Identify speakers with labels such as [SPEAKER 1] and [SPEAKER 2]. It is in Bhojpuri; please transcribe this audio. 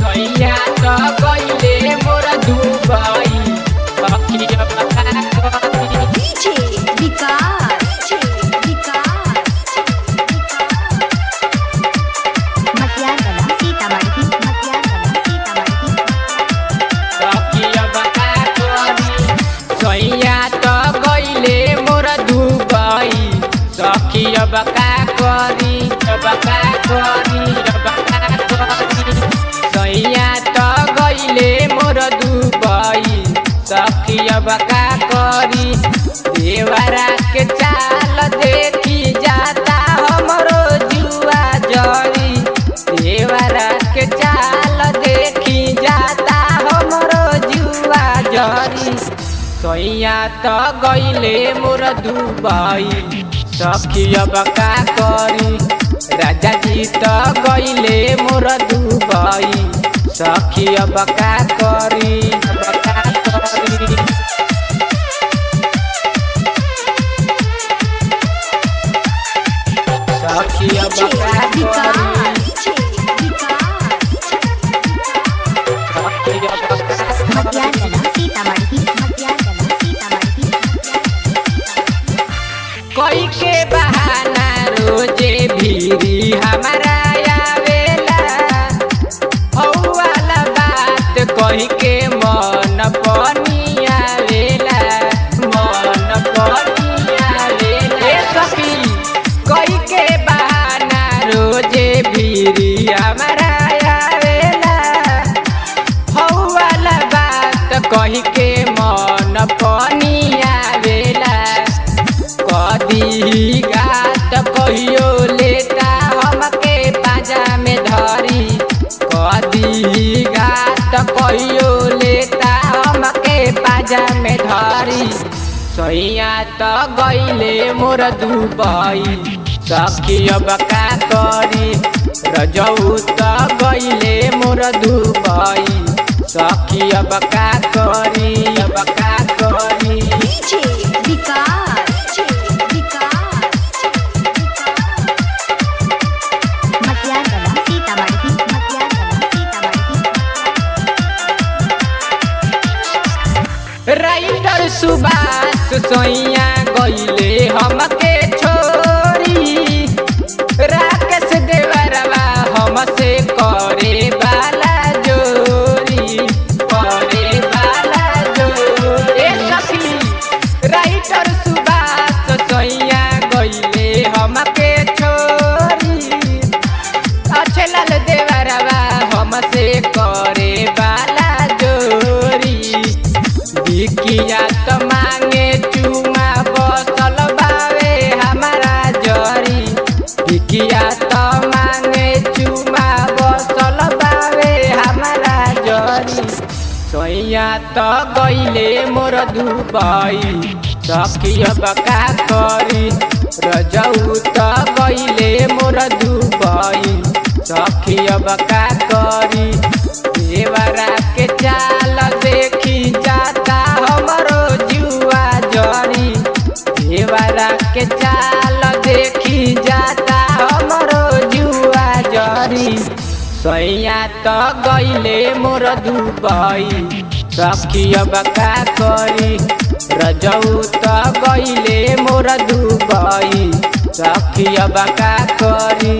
[SPEAKER 1] सैया तो गइले मोर दुबई सखी अब का करी।
[SPEAKER 2] डीजे विकास मटियागला सीतामढ़ी
[SPEAKER 1] सखी अब का करी। सैया तो गइले मोर दुबई सखी अब का करी। सैया तो गइले मोर दुबई सखी अब का करी। देवरा के चाल देखी जाता हमरो जुआ जरी। देवरा के चाल देखी जाता हमरो जुआ जरी। सैया तो गइले मोर दुबई सखी अब का करी। राजा जी तो गइले मोर दुबई सखी अब का करी। सखी अब का करी।
[SPEAKER 2] मटियागला सीतामढ़ी
[SPEAKER 1] कोई के बहाना रोजे भीरी हमारा आवेला। वाला बात कही के मन पानी आवेला। सखी कोई के बहाना रोजे भीरी हमारा आवेला। वाला बात कही के मन पानी आवेला। कदी गात कहियो लेता हमके पाजा में धरी। कदी गात कहियो लेता हमके पाजा में धरी। सैया तो गइले मोर दुबई सखी अब का करी। रजऊ तो गइले मोर दुबई सखी अब का करी।
[SPEAKER 2] डीजे विकास मटियागला सीतामढ़ी
[SPEAKER 1] राइटर सुभाष सैया गइले हमके छोरी। राकेश देवरवा हमसे करे वाला जोरी। सखी राइटर सुभाष सैया गइले हमके छोरी। अच्छे लाल देवरवा हमसे करे वाला जोरी। बिकिया तो मांगे चुमा बसल बावे हमारा जरी। बिकिया तो मांगे चुमा बसल बावे हमारा जरी। सैया तो गइले मोर दुबई सखी अब का करी। रजऊ तो गइले मोर दुबई सखी अब का करी। देवरा के चाल देखी जाता हमरो जुआ जरी। देवरा के चाल देखी जाता हमरो जुआ जरी। सैया तो गइले मोर दुबई सखी अब का करी। रजऊ तो गइले मोर दुबई सखी अब का करी।